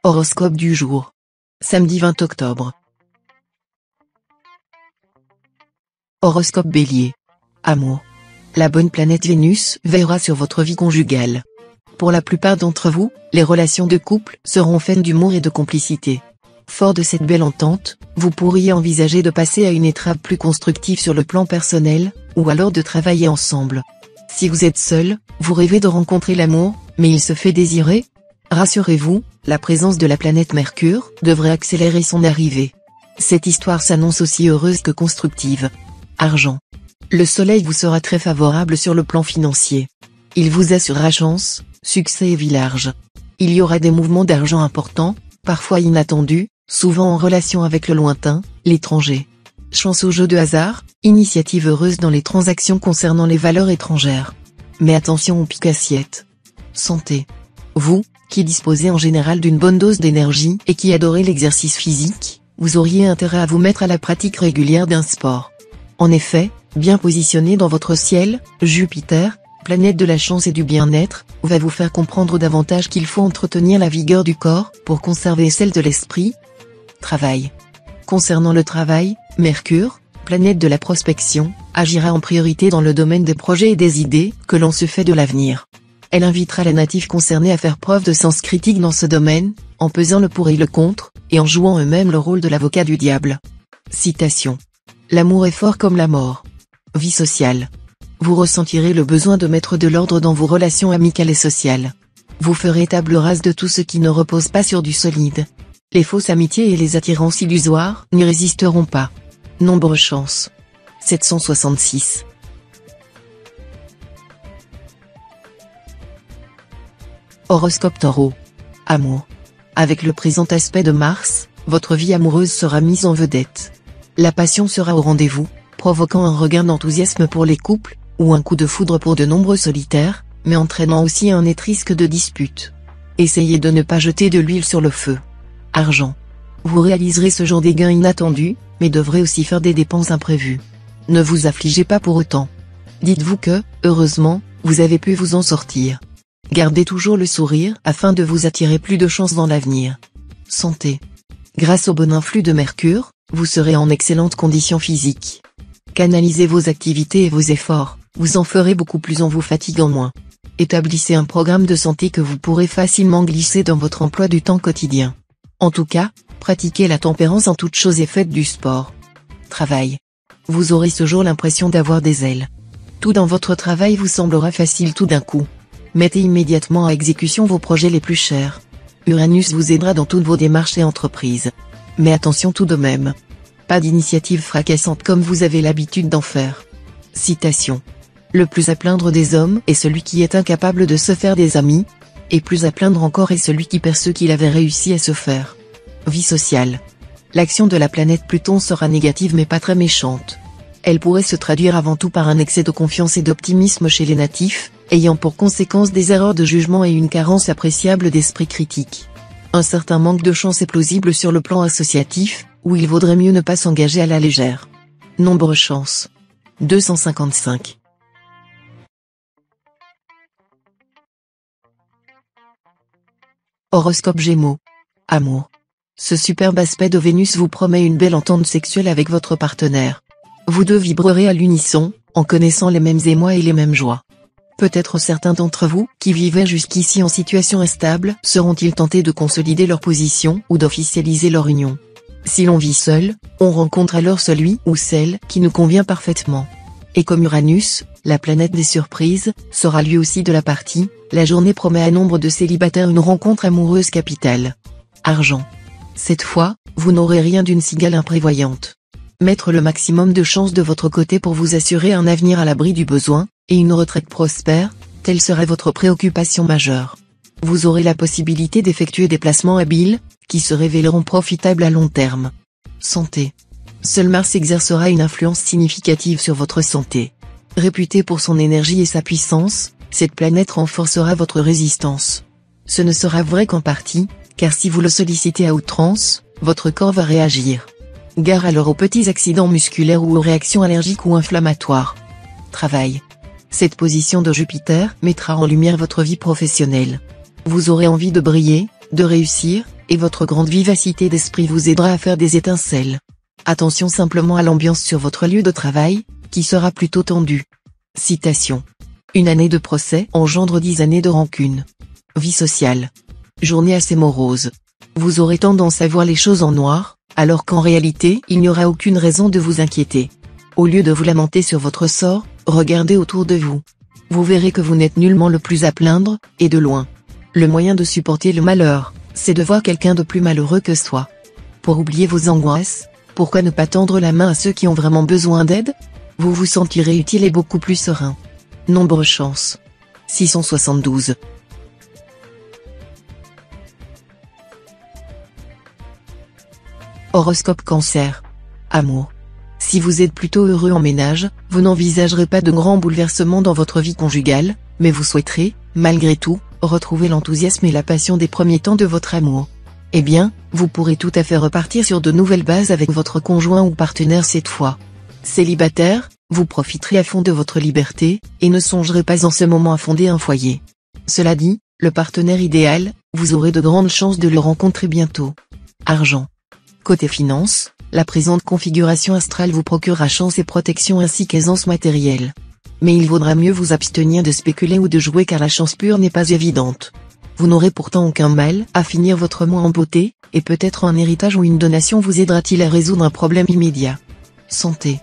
Horoscope du jour. Samedi 20 octobre. Horoscope Bélier. Amour. La bonne planète Vénus veillera sur votre vie conjugale. Pour la plupart d'entre vous, les relations de couple seront faites d'humour et de complicité. Fort de cette belle entente, vous pourriez envisager de passer à une étape plus constructive sur le plan personnel, ou alors de travailler ensemble. Si vous êtes seul, vous rêvez de rencontrer l'amour, mais il se fait désirer? Rassurez-vous, la présence de la planète Mercure devrait accélérer son arrivée. Cette histoire s'annonce aussi heureuse que constructive. Argent. Le soleil vous sera très favorable sur le plan financier. Il vous assurera chance, succès et vie large. Il y aura des mouvements d'argent importants, parfois inattendus, souvent en relation avec le lointain, l'étranger. Chance au jeu de hasard, initiative heureuse dans les transactions concernant les valeurs étrangères. Mais attention aux piques-assiettes. Santé. Vous, qui disposez en général d'une bonne dose d'énergie et qui adorez l'exercice physique, vous auriez intérêt à vous mettre à la pratique régulière d'un sport. En effet, bien positionné dans votre ciel, Jupiter, planète de la chance et du bien-être, va vous faire comprendre davantage qu'il faut entretenir la vigueur du corps pour conserver celle de l'esprit. Travail. Concernant le travail, Mercure, planète de la prospection, agira en priorité dans le domaine des projets et des idées que l'on se fait de l'avenir. Elle invitera les natifs concernés à faire preuve de sens critique dans ce domaine, en pesant le pour et le contre, et en jouant eux-mêmes le rôle de l'avocat du diable. Citation. L'amour est fort comme la mort. Vie sociale. Vous ressentirez le besoin de mettre de l'ordre dans vos relations amicales et sociales. Vous ferez table rase de tout ce qui ne repose pas sur du solide. Les fausses amitiés et les attirances illusoires n'y résisteront pas. Nombre chance. 766. Horoscope Taureau. Amour. Avec le présent aspect de Mars, votre vie amoureuse sera mise en vedette. La passion sera au rendez-vous, provoquant un regain d'enthousiasme pour les couples, ou un coup de foudre pour de nombreux solitaires, mais entraînant aussi un net risque de dispute. Essayez de ne pas jeter de l'huile sur le feu. Argent. Vous réaliserez ce jour des gains inattendus, mais devrez aussi faire des dépenses imprévues. Ne vous affligez pas pour autant. Dites-vous que, heureusement, vous avez pu vous en sortir. Gardez toujours le sourire afin de vous attirer plus de chance dans l'avenir. Santé. Grâce au bon influx de Mercure, vous serez en excellente condition physique. Canalisez vos activités et vos efforts, vous en ferez beaucoup plus en vous fatiguant moins. Établissez un programme de santé que vous pourrez facilement glisser dans votre emploi du temps quotidien. En tout cas, pratiquez la tempérance en toutes choses et faites du sport. Travail. Vous aurez ce jour l'impression d'avoir des ailes. Tout dans votre travail vous semblera facile tout d'un coup. Mettez immédiatement à exécution vos projets les plus chers. Uranus vous aidera dans toutes vos démarches et entreprises. Mais attention tout de même. Pas d'initiative fracassante comme vous avez l'habitude d'en faire. Citation. Le plus à plaindre des hommes est celui qui est incapable de se faire des amis, et plus à plaindre encore est celui qui perd ceux qu'il avait réussi à se faire. Vie sociale. L'action de la planète Pluton sera négative mais pas très méchante. Elle pourrait se traduire avant tout par un excès de confiance et d'optimisme chez les natifs, ayant pour conséquence des erreurs de jugement et une carence appréciable d'esprit critique. Un certain manque de chance est plausible sur le plan associatif, où il vaudrait mieux ne pas s'engager à la légère. Nombre chance. 255. Horoscope Gémeaux. Amour. Ce superbe aspect de Vénus vous promet une belle entente sexuelle avec votre partenaire. Vous deux vibrerez à l'unisson, en connaissant les mêmes émois et les mêmes joies. Peut-être certains d'entre vous, qui vivaient jusqu'ici en situation instable, seront-ils tentés de consolider leur position ou d'officialiser leur union. Si l'on vit seul, on rencontre alors celui ou celle qui nous convient parfaitement. Et comme Uranus, la planète des surprises, sera lui aussi de la partie, la journée promet à nombre de célibataires une rencontre amoureuse capitale. Argent. Cette fois, vous n'aurez rien d'une cigale imprévoyante. Mettre le maximum de chances de votre côté pour vous assurer un avenir à l'abri du besoin, et une retraite prospère, telle serait votre préoccupation majeure. Vous aurez la possibilité d'effectuer des placements habiles, qui se révéleront profitables à long terme. Santé. Seul Mars exercera une influence significative sur votre santé. Réputée pour son énergie et sa puissance, cette planète renforcera votre résistance. Ce ne sera vrai qu'en partie, car si vous le sollicitez à outrance, votre corps va réagir. Gare alors aux petits accidents musculaires ou aux réactions allergiques ou inflammatoires. Travail. Cette position de Jupiter mettra en lumière votre vie professionnelle. Vous aurez envie de briller, de réussir, et votre grande vivacité d'esprit vous aidera à faire des étincelles. Attention simplement à l'ambiance sur votre lieu de travail, qui sera plutôt tendue. Citation. Une année de procès engendre 10 années de rancune. Vie sociale. Journée assez morose. Vous aurez tendance à voir les choses en noir, alors qu'en réalité il n'y aura aucune raison de vous inquiéter. Au lieu de vous lamenter sur votre sort, regardez autour de vous. Vous verrez que vous n'êtes nullement le plus à plaindre, et de loin. Le moyen de supporter le malheur, c'est de voir quelqu'un de plus malheureux que soi. Pour oublier vos angoisses, pourquoi ne pas tendre la main à ceux qui ont vraiment besoin d'aide? Vous vous sentirez utile et beaucoup plus serein. Nombre chance. 672. Horoscope Cancer. Amour. Si vous êtes plutôt heureux en ménage, vous n'envisagerez pas de grands bouleversements dans votre vie conjugale, mais vous souhaiterez, malgré tout, retrouver l'enthousiasme et la passion des premiers temps de votre amour. Eh bien, vous pourrez tout à fait repartir sur de nouvelles bases avec votre conjoint ou partenaire cette fois. Célibataire, vous profiterez à fond de votre liberté, et ne songerez pas en ce moment à fonder un foyer. Cela dit, le partenaire idéal, vous aurez de grandes chances de le rencontrer bientôt. Argent. Côté finance, la présente configuration astrale vous procurera chance et protection ainsi qu'aisance matérielle. Mais il vaudra mieux vous abstenir de spéculer ou de jouer car la chance pure n'est pas évidente. Vous n'aurez pourtant aucun mal à finir votre mois en beauté, et peut-être un héritage ou une donation vous aidera-t-il à résoudre un problème immédiat. Santé.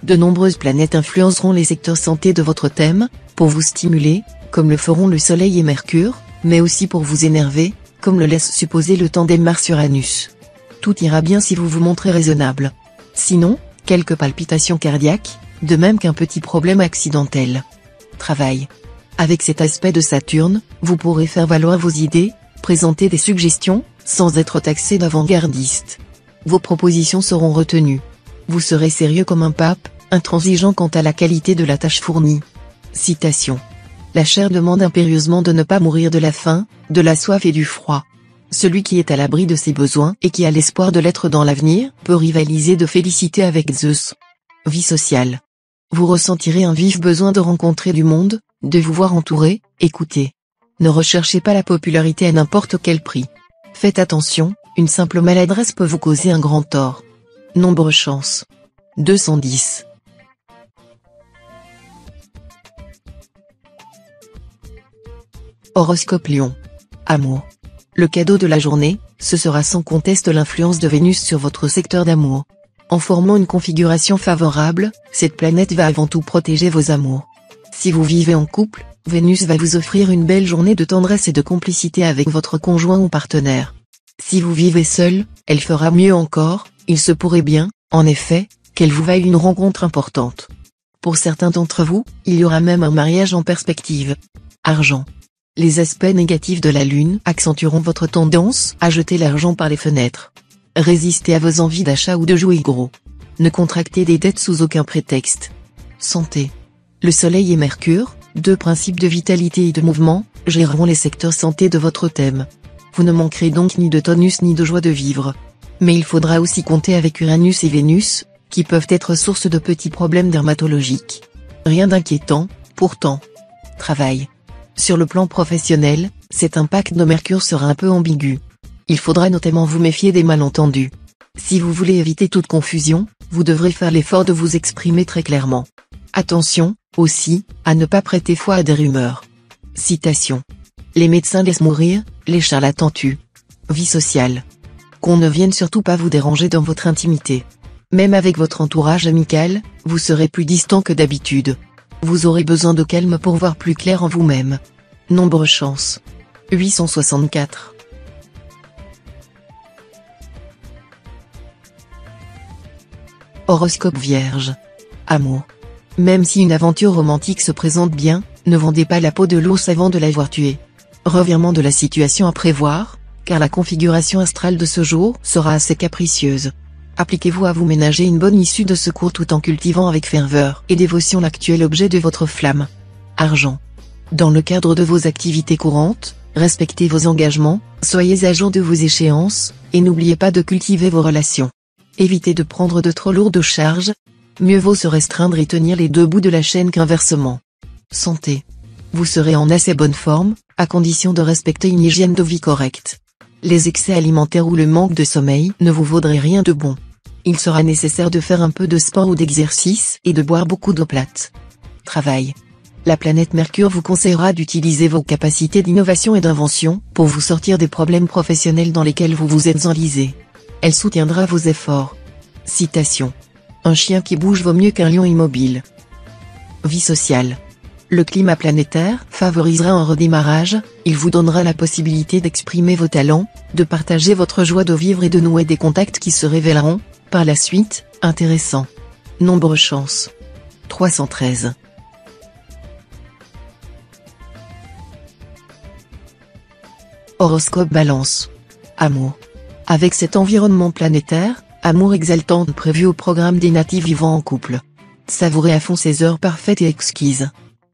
De nombreuses planètes influenceront les secteurs santé de votre thème, pour vous stimuler, comme le feront le Soleil et Mercure, mais aussi pour vous énerver, comme le laisse supposer le tandem Mars-Uranus. Tout ira bien si vous vous montrez raisonnable. Sinon, quelques palpitations cardiaques, de même qu'un petit problème accidentel. Travail. Avec cet aspect de Saturne, vous pourrez faire valoir vos idées, présenter des suggestions, sans être taxé d'avant-gardiste. Vos propositions seront retenues. Vous serez sérieux comme un pape, intransigeant quant à la qualité de la tâche fournie. Citation. La chair demande impérieusement de ne pas mourir de la faim, de la soif et du froid. Celui qui est à l'abri de ses besoins et qui a l'espoir de l'être dans l'avenir, peut rivaliser de félicité avec Zeus. Vie sociale. Vous ressentirez un vif besoin de rencontrer du monde, de vous voir entouré, écouté. Ne recherchez pas la popularité à n'importe quel prix. Faites attention, une simple maladresse peut vous causer un grand tort. Nombre chance. 210. Horoscope Lion. Amour. Le cadeau de la journée, ce sera sans conteste l'influence de Vénus sur votre secteur d'amour. En formant une configuration favorable, cette planète va avant tout protéger vos amours. Si vous vivez en couple, Vénus va vous offrir une belle journée de tendresse et de complicité avec votre conjoint ou partenaire. Si vous vivez seul, elle fera mieux encore, il se pourrait bien, en effet, qu'elle vous vaille une rencontre importante. Pour certains d'entre vous, il y aura même un mariage en perspective. Argent. Les aspects négatifs de la Lune accentueront votre tendance à jeter l'argent par les fenêtres. Résistez à vos envies d'achat ou de jouer gros. Ne contractez des dettes sous aucun prétexte. Santé. Le Soleil et Mercure, deux principes de vitalité et de mouvement, géreront les secteurs santé de votre thème. Vous ne manquerez donc ni de tonus ni de joie de vivre. Mais il faudra aussi compter avec Uranus et Vénus, qui peuvent être source de petits problèmes dermatologiques. Rien d'inquiétant, pourtant. Travail. Sur le plan professionnel, cet impact de Mercure sera un peu ambigu. Il faudra notamment vous méfier des malentendus. Si vous voulez éviter toute confusion, vous devrez faire l'effort de vous exprimer très clairement. Attention, aussi, à ne pas prêter foi à des rumeurs. Citation. Les médecins laissent mourir, les charlatans tuent. Vie sociale. Qu'on ne vienne surtout pas vous déranger dans votre intimité. Même avec votre entourage amical, vous serez plus distant que d'habitude. Vous aurez besoin de calme pour voir plus clair en vous-même. Nombre chance. 864. Horoscope Vierge. Amour. Même si une aventure romantique se présente bien, ne vendez pas la peau de l'ours avant de l'avoir tué. Revirement de la situation à prévoir, car la configuration astrale de ce jour sera assez capricieuse. Appliquez-vous à vous ménager une bonne issue de secours tout en cultivant avec ferveur et dévotion l'actuel objet de votre flamme. Argent. Dans le cadre de vos activités courantes, respectez vos engagements, soyez à jour de vos échéances, et n'oubliez pas de cultiver vos relations. Évitez de prendre de trop lourdes charges. Mieux vaut se restreindre et tenir les deux bouts de la chaîne qu'inversement. Santé. Vous serez en assez bonne forme, à condition de respecter une hygiène de vie correcte. Les excès alimentaires ou le manque de sommeil ne vous vaudraient rien de bon. Il sera nécessaire de faire un peu de sport ou d'exercice et de boire beaucoup d'eau plate. Travail. La planète Mercure vous conseillera d'utiliser vos capacités d'innovation et d'invention pour vous sortir des problèmes professionnels dans lesquels vous vous êtes enlisé. Elle soutiendra vos efforts. Citation. Un chien qui bouge vaut mieux qu'un lion immobile. Vie sociale. Le climat planétaire favorisera un redémarrage, il vous donnera la possibilité d'exprimer vos talents, de partager votre joie de vivre et de nouer des contacts qui se révéleront, par la suite, intéressants. Nombre chance. 313. Horoscope Balance. Amour. Avec cet environnement planétaire, amour exaltant prévu au programme des natifs vivant en couple. Savourez à fond ces heures parfaites et exquises.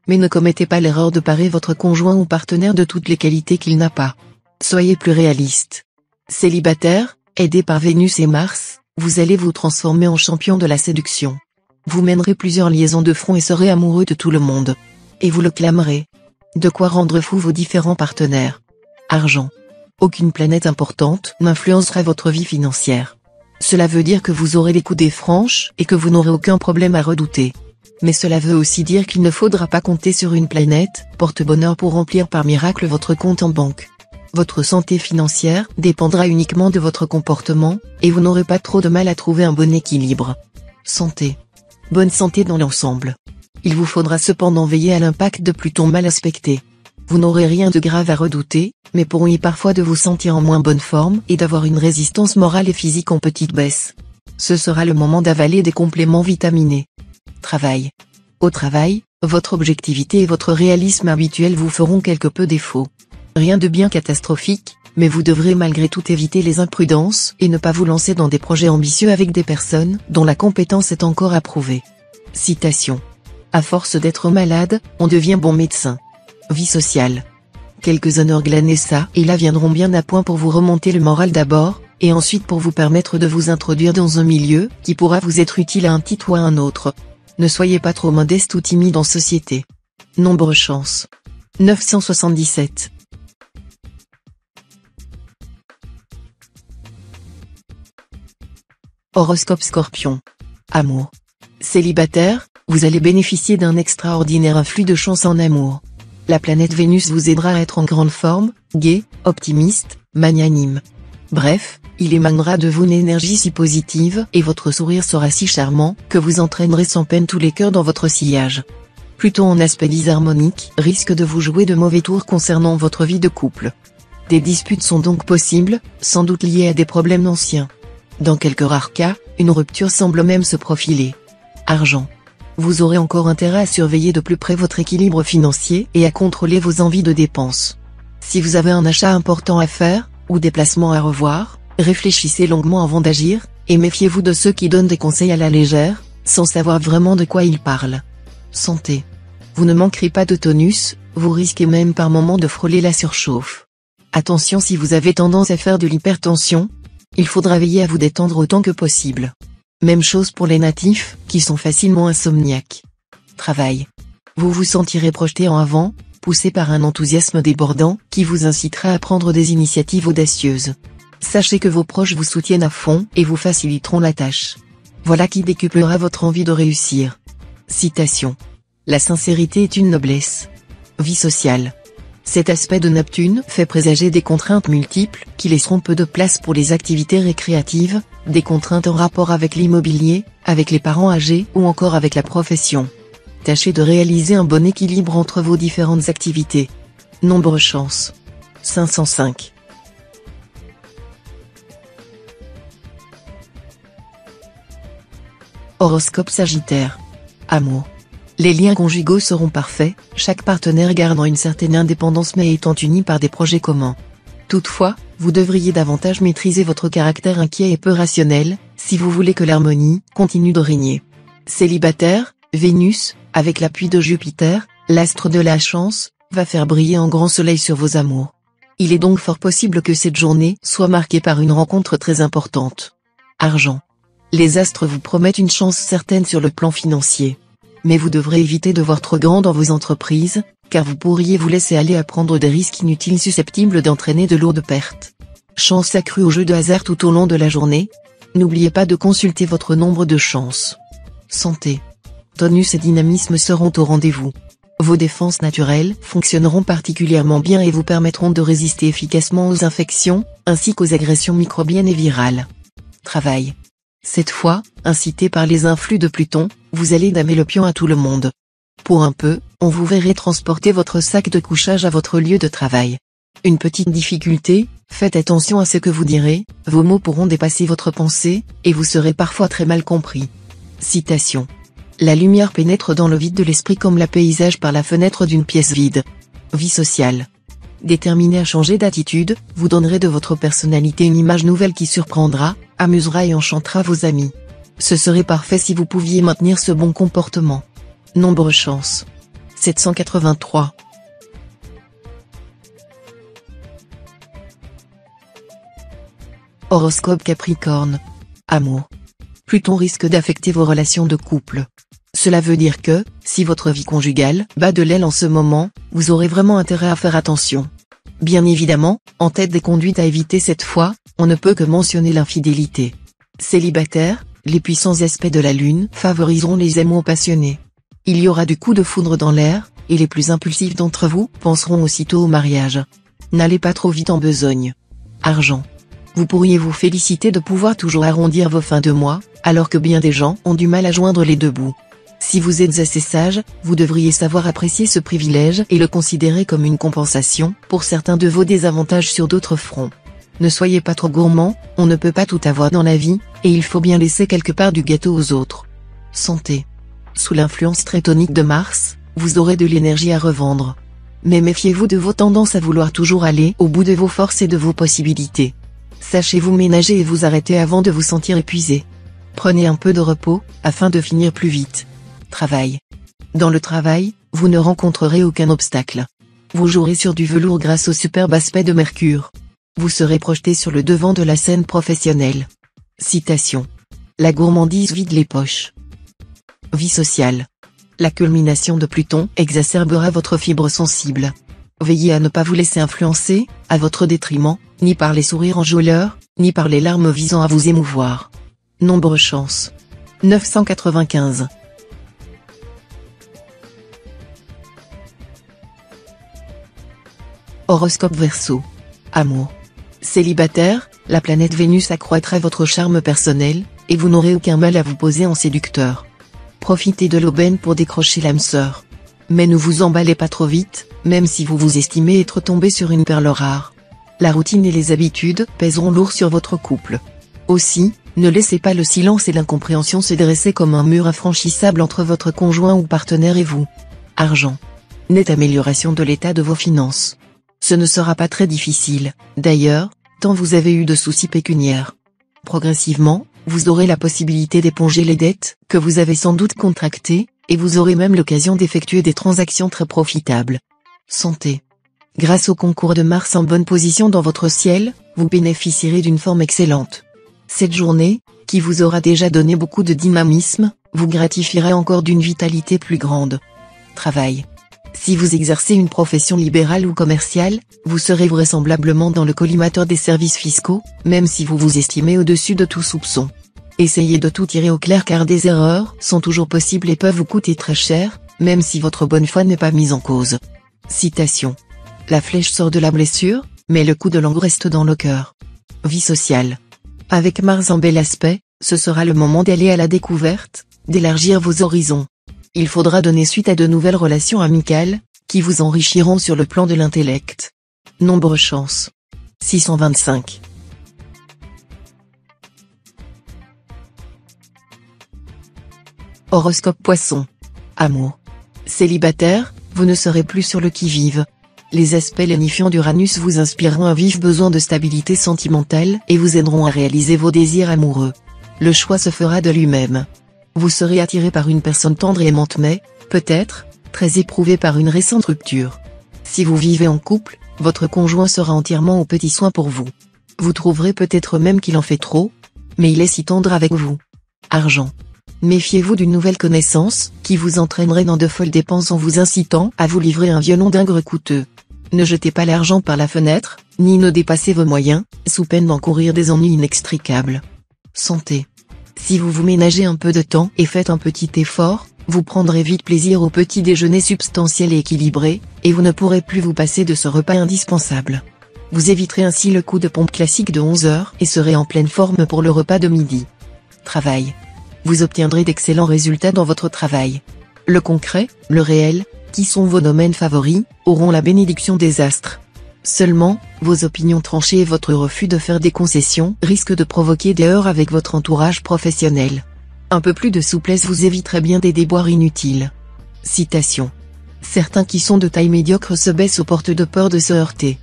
Mais ne commettez pas l'erreur de parer votre conjoint ou partenaire de toutes les qualités qu'il n'a pas. Soyez plus réaliste. Célibataire, aidé par Vénus et Mars, vous allez vous transformer en champion de la séduction. Vous mènerez plusieurs liaisons de front et serez amoureux de tout le monde. Et vous le clamerez. De quoi rendre fou vos différents partenaires. Argent. Aucune planète importante n'influencera votre vie financière. Cela veut dire que vous aurez les coudées franches et que vous n'aurez aucun problème à redouter. Mais cela veut aussi dire qu'il ne faudra pas compter sur une planète porte-bonheur pour remplir par miracle votre compte en banque. Votre santé financière dépendra uniquement de votre comportement, et vous n'aurez pas trop de mal à trouver un bon équilibre. Santé. Bonne santé dans l'ensemble. Il vous faudra cependant veiller à l'impact de Pluton mal aspecté. Vous n'aurez rien de grave à redouter, mais pourriez parfois de vous sentir en moins bonne forme et d'avoir une résistance morale et physique en petite baisse. Ce sera le moment d'avaler des compléments vitaminés. Travail. Au travail, votre objectivité et votre réalisme habituel vous feront quelque peu défaut. Rien de bien catastrophique, mais vous devrez malgré tout éviter les imprudences et ne pas vous lancer dans des projets ambitieux avec des personnes dont la compétence est encore approuvée. Citation. À force d'être malade, on devient bon médecin. Vie sociale. Quelques honneurs glanés ça et là viendront bien à point pour vous remonter le moral d'abord, et ensuite pour vous permettre de vous introduire dans un milieu qui pourra vous être utile à un titre ou à un autre. Ne soyez pas trop modeste ou timide en société. Nombre chance. 977. Horoscope Scorpion. Amour. Célibataire, vous allez bénéficier d'un extraordinaire influx de chance en amour. La planète Vénus vous aidera à être en grande forme, gai, optimiste, magnanime. Bref, il émanera de vous une énergie si positive et votre sourire sera si charmant que vous entraînerez sans peine tous les cœurs dans votre sillage. Pluton en aspect disharmonique risque de vous jouer de mauvais tours concernant votre vie de couple. Des disputes sont donc possibles, sans doute liées à des problèmes anciens. Dans quelques rares cas, une rupture semble même se profiler. Argent. Vous aurez encore intérêt à surveiller de plus près votre équilibre financier et à contrôler vos envies de dépenses. Si vous avez un achat important à faire, ou des placements à revoir, réfléchissez longuement avant d'agir, et méfiez-vous de ceux qui donnent des conseils à la légère, sans savoir vraiment de quoi ils parlent. Santé. Vous ne manquerez pas de tonus, vous risquez même par moments de frôler la surchauffe. Attention si vous avez tendance à faire de l'hypertension, il faudra veiller à vous détendre autant que possible. Même chose pour les natifs, qui sont facilement insomniaques. Travail. Vous vous sentirez projeté en avant, poussé par un enthousiasme débordant qui vous incitera à prendre des initiatives audacieuses. Sachez que vos proches vous soutiennent à fond et vous faciliteront la tâche. Voilà qui décuplera votre envie de réussir. Citation. La sincérité est une noblesse. Vie sociale. Cet aspect de Neptune fait présager des contraintes multiples qui laisseront peu de place pour les activités récréatives, des contraintes en rapport avec l'immobilier, avec les parents âgés ou encore avec la profession. Tâchez de réaliser un bon équilibre entre vos différentes activités. Nombre chance. 505. Horoscope Sagittaire. Amour. Les liens conjugaux seront parfaits, chaque partenaire gardant une certaine indépendance mais étant uni par des projets communs. Toutefois, vous devriez davantage maîtriser votre caractère inquiet et peu rationnel, si vous voulez que l'harmonie continue de régner. Célibataire, Vénus, avec l'appui de Jupiter, l'astre de la chance, va faire briller un grand soleil sur vos amours. Il est donc fort possible que cette journée soit marquée par une rencontre très importante. Argent. Les astres vous promettent une chance certaine sur le plan financier. Mais vous devrez éviter de voir trop grand dans vos entreprises, car vous pourriez vous laisser aller à prendre des risques inutiles susceptibles d'entraîner de lourdes pertes. Chance accrue au jeu de hasard tout au long de la journée. N'oubliez pas de consulter votre nombre de chances. Santé. Tonus et dynamisme seront au rendez-vous. Vos défenses naturelles fonctionneront particulièrement bien et vous permettront de résister efficacement aux infections, ainsi qu'aux agressions microbiennes et virales. Travail. Cette fois, incité par les influx de Pluton, vous allez damer le pion à tout le monde. Pour un peu, on vous verrait transporter votre sac de couchage à votre lieu de travail. Une petite difficulté, faites attention à ce que vous direz, vos mots pourront dépasser votre pensée, et vous serez parfois très mal compris. Citation. La lumière pénètre dans le vide de l'esprit comme la paysage par la fenêtre d'une pièce vide. Vie sociale. Déterminé à changer d'attitude, vous donnerez de votre personnalité une image nouvelle qui surprendra, amusera et enchantera vos amis. Ce serait parfait si vous pouviez maintenir ce bon comportement. Nombre chance. 783. Horoscope Capricorne. Amour. Pluton risque d'affecter vos relations de couple. Cela veut dire que, si votre vie conjugale bat de l'aile en ce moment, vous aurez vraiment intérêt à faire attention. Bien évidemment, en tête des conduites à éviter cette fois, on ne peut que mentionner l'infidélité. Célibataire, les puissants aspects de la lune favoriseront les amours passionnés. Il y aura du coup de foudre dans l'air, et les plus impulsifs d'entre vous penseront aussitôt au mariage. N'allez pas trop vite en besogne. Argent. Vous pourriez vous féliciter de pouvoir toujours arrondir vos fins de mois, alors que bien des gens ont du mal à joindre les deux bouts. Si vous êtes assez sage, vous devriez savoir apprécier ce privilège et le considérer comme une compensation pour certains de vos désavantages sur d'autres fronts. Ne soyez pas trop gourmand, on ne peut pas tout avoir dans la vie, et il faut bien laisser quelque part du gâteau aux autres. Santé. Sous l'influence très tonique de Mars, vous aurez de l'énergie à revendre. Mais méfiez-vous de vos tendances à vouloir toujours aller au bout de vos forces et de vos possibilités. Sachez vous ménager et vous arrêter avant de vous sentir épuisé. Prenez un peu de repos, afin de finir plus vite. Travail. Dans le travail, vous ne rencontrerez aucun obstacle. Vous jouerez sur du velours grâce au superbe aspect de Mercure. Vous serez projeté sur le devant de la scène professionnelle. Citation. La gourmandise vide les poches. Vie sociale. La culmination de Pluton exacerbera votre fibre sensible. Veillez à ne pas vous laisser influencer, à votre détriment, ni par les sourires enjôleurs, ni par les larmes visant à vous émouvoir. Nombre chance. 995. Horoscope Verseau. Amour. Célibataire, la planète Vénus accroîtra votre charme personnel, et vous n'aurez aucun mal à vous poser en séducteur. Profitez de l'aubaine pour décrocher l'âme sœur. Mais ne vous emballez pas trop vite, même si vous vous estimez être tombé sur une perle rare. La routine et les habitudes pèseront lourd sur votre couple. Aussi, ne laissez pas le silence et l'incompréhension se dresser comme un mur infranchissable entre votre conjoint ou partenaire et vous. Argent. Nette amélioration de l'état de vos finances. Ce ne sera pas très difficile, d'ailleurs, tant vous avez eu de soucis pécuniaires. Progressivement, vous aurez la possibilité d'éponger les dettes que vous avez sans doute contractées, et vous aurez même l'occasion d'effectuer des transactions très profitables. Santé. Grâce au concours de Mars en bonne position dans votre ciel, vous bénéficierez d'une forme excellente. Cette journée, qui vous aura déjà donné beaucoup de dynamisme, vous gratifiera encore d'une vitalité plus grande. Travail. Si vous exercez une profession libérale ou commerciale, vous serez vraisemblablement dans le collimateur des services fiscaux, même si vous vous estimez au-dessus de tout soupçon. Essayez de tout tirer au clair car des erreurs sont toujours possibles et peuvent vous coûter très cher, même si votre bonne foi n'est pas mise en cause. Citation. La flèche sort de la blessure, mais le coup de langue reste dans le cœur. Vie sociale. Avec Mars en bel aspect, ce sera le moment d'aller à la découverte, d'élargir vos horizons. Il faudra donner suite à de nouvelles relations amicales, qui vous enrichiront sur le plan de l'intellect. Nombre chance. 625. Horoscope Poisson. Amour. Célibataire, vous ne serez plus sur le qui-vive. Les aspects lénifiants d'Uranus vous inspireront un vif besoin de stabilité sentimentale et vous aideront à réaliser vos désirs amoureux. Le choix se fera de lui-même. Vous serez attiré par une personne tendre et aimante mais, peut-être, très éprouvé par une récente rupture. Si vous vivez en couple, votre conjoint sera entièrement aux petits soins pour vous. Vous trouverez peut-être même qu'il en fait trop, mais il est si tendre avec vous. Argent. Méfiez-vous d'une nouvelle connaissance, qui vous entraînerait dans de folles dépenses en vous incitant à vous livrer un violon d'ingres coûteux. Ne jetez pas l'argent par la fenêtre, ni ne dépasser vos moyens, sous peine d'encourir des ennuis inextricables. Santé. Si vous vous ménagez un peu de temps et faites un petit effort, vous prendrez vite plaisir au petit déjeuner substantiel et équilibré, et vous ne pourrez plus vous passer de ce repas indispensable. Vous éviterez ainsi le coup de pompe classique de 11 heures et serez en pleine forme pour le repas de midi. Travail. Vous obtiendrez d'excellents résultats dans votre travail. Le concret, le réel, qui sont vos domaines favoris, auront la bénédiction des astres. Seulement, vos opinions tranchées et votre refus de faire des concessions risquent de provoquer des heurts avec votre entourage professionnel. Un peu plus de souplesse vous éviterait bien des déboires inutiles. Citation. Certains qui sont de taille médiocre se baissent aux portes de peur de se heurter.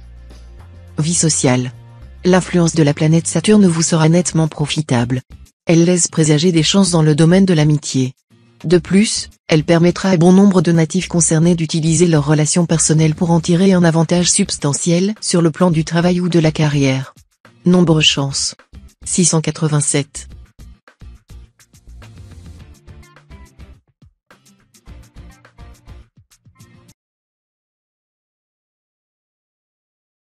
Vie sociale. L'influence de la planète Saturne vous sera nettement profitable. Elle laisse présager des chances dans le domaine de l'amitié. De plus, elle permettra à bon nombre de natifs concernés d'utiliser leurs relations personnelles pour en tirer un avantage substantiel sur le plan du travail ou de la carrière. Nombre chance. 687.